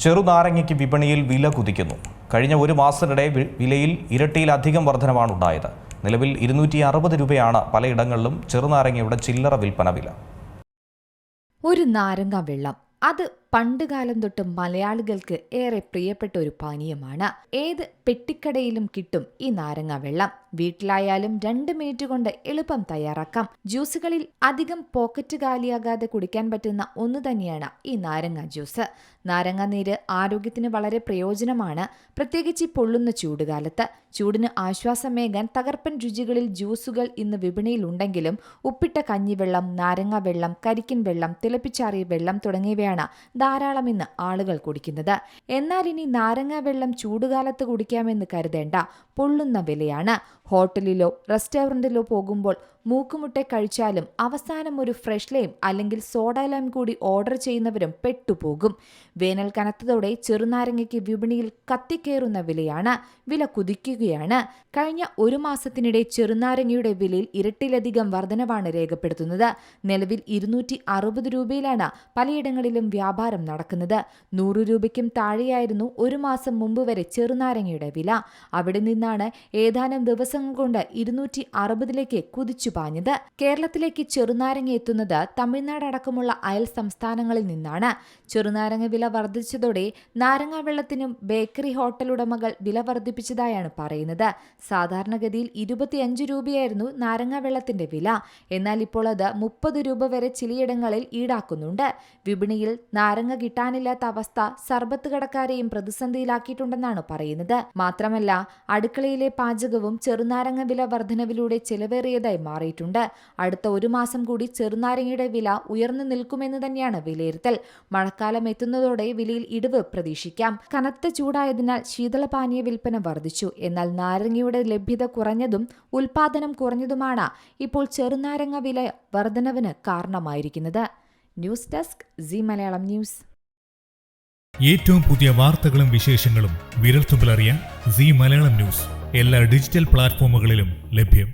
ചെറുനാരങ്ങയ്ക്ക് വിപണിയിൽ വില കുതിക്കുന്നു. കഴിഞ്ഞ ഒരു മാസത്തിനിടെ വിലയിൽ ഇരട്ടിയിലധികം വർധനവാണ് ഉണ്ടായത്. നിലവിൽ 260 രൂപയാണ് പലയിടങ്ങളിലും ചെറുനാരങ്ങയുടെ ചില്ലറ വിൽപ്പന വില. ഒരു നാരങ്ങ വെള്ളം, അത് പണ്ടുകാലം തൊട്ട് മലയാളികൾക്ക് ഏറെ പ്രിയപ്പെട്ട ഒരു പാനീയമാണ്. ഏത് പെട്ടിക്കടയിലും കിട്ടും ഈ നാരങ്ങ വെള്ളം. വീട്ടിലായാലും 2 മിനിറ്റ് കൊണ്ട് എളുപ്പം തയ്യാറാക്കാം. ജ്യൂസുകളിൽ അധികം പോക്കറ്റ് കാലിയാകാതെ കുടിക്കാൻ പറ്റുന്ന ഒന്നു തന്നെയാണ് ഈ നാരങ്ങ ജ്യൂസ്. നാരങ്ങ നീര് ആരോഗ്യത്തിന് വളരെ പ്രയോജനമാണ്, പ്രത്യേകിച്ച് പൊള്ളുന്ന ചൂടുകാലത്ത്. ചൂടിന് ആശ്വാസമേകാൻ തകർപ്പൻ രുചികളിൽ ജ്യൂസുകൾ ഇന്ന് വിപണിയിലുണ്ടെങ്കിലും ഉപ്പിട്ട കഞ്ഞിവെള്ളം, നാരങ്ങ വെള്ളം, കരിക്കിൻ വെള്ളം, തിളപ്പിച്ചാറിയ വെള്ളം തുടങ്ങിയവയാണ് ധാരാളം ഇന്ന് ആളുകൾ കുടിക്കുന്നത്. എന്നാൽ ഇനി നാരങ്ങ വെള്ളം ചൂടുകാലത്ത് കുടിക്കാമെന്ന് കരുതേണ്ട. പൊള്ളുന്ന വിലയാണ്. ഹോട്ടലിലോ റെസ്റ്റോറൻറ്റിലോ പോകുമ്പോൾ മൂക്കുമുട്ടെ കഴിച്ചാലും അവസാനം ഒരു ഫ്രഷ് ലൈം അല്ലെങ്കിൽ സോഡ ലൈം കൂടി ഓർഡർ ചെയ്യുന്നവരും പെട്ടുപോകും. വേനൽ കനത്തതോടെ ചെറുനാരങ്ങയ്ക്ക് വിപണിയിൽ കത്തിക്കേറുന്ന വിലയാണ്. വില കുതിക്കുകയാണ്. കഴിഞ്ഞ ഒരു മാസത്തിനിടെ ചെറുനാരങ്ങയുടെ വിലയിൽ ഇരട്ടിയിലധികം വർധനവാണ് രേഖപ്പെടുത്തുന്നത്. നിലവിൽ 260 രൂപയിലാണ് പലയിടങ്ങളിലും വ്യാപാരം നടക്കുന്നത്. 100 രൂപയ്ക്കും താഴെയായിരുന്നു ഒരു മാസം മുമ്പ് വരെ ചെറുനാരങ്ങയുടെ വില. അവിടെ നിന്നാണ് ഏതാനും ദിവസങ്ങൾ കൊണ്ട് 260ലേക്ക് കുതിച്ചു പാഞ്ഞത്. കേരളത്തിലേക്ക് ചെറുനാരങ്ങ എത്തുന്നത് തമിഴ്നാട് അടക്കമുള്ള അയൽ സംസ്ഥാനങ്ങളിൽ നിന്നാണ്. ചെറുനാരങ്ങ വില വർദ്ധിച്ചതോടെ നാരങ്ങ വെള്ളത്തിനും ബേക്കറി ഹോട്ടൽ ഉടമകൾ വില വർദ്ധിപ്പിച്ചതായാണ് പറയുന്നത്. സാധാരണഗതിയിൽ 25 രൂപയായിരുന്നു നാരങ്ങ വെള്ളത്തിന്റെ വില. എന്നാൽ ഇപ്പോൾ അത് 30 രൂപ വരെ ചിലയിടങ്ങളിൽ ഈടാക്കുന്നുണ്ട്. വിപണിയിൽ നാരങ്ങ കിട്ടാനില്ലാത്ത അവസ്ഥ സർബത്ത് കടക്കാരെയും പ്രതിസന്ധിയിലാക്കിയിട്ടുണ്ടെന്നാണ് പറയുന്നത്. മാത്രമല്ല, അടുക്കളയിലെ പാചകവും ചെറുനാരങ്ങ വില വർധനവിലൂടെ ചെലവേറിയതായി മാറിയിട്ടുണ്ട്. അടുത്ത ഒരു മാസം കൂടി ചെറുനാരങ്ങയുടെ വില ഉയർന്നു നിൽക്കുമെന്ന് തന്നെയാണ് വിലയിരുത്തൽ. മഴക്കാലം എത്തുന്നതോടെ വിലയിൽ ഇടിവ് പ്രതീക്ഷിക്കാം. കനത്ത ചൂടായതിനാൽ ശീതളപാനീയ വിൽപ്പന വർദ്ധിച്ചു. എന്നാൽ നാരങ്ങയുടെ ലഭ്യത കുറഞ്ഞതും ഉൽപാദനം കുറഞ്ഞതുമാണ് ഇപ്പോൾ ചെറുനാരങ്ങ വില വർധനവിന് കാരണമായിരിക്കുന്നത്. News desk C Malayalam news. ഏറ്റവും പുതിയ വാർത്തകളും വിശേഷങ്ങളും വിരൽത്തുമ്പിലറിയാൻ സി മലയാളം ന്യൂസ് എല്ലാ ഡിജിറ്റൽ പ്ലാറ്റ്ഫോമുകളിലും ലഭ്യം.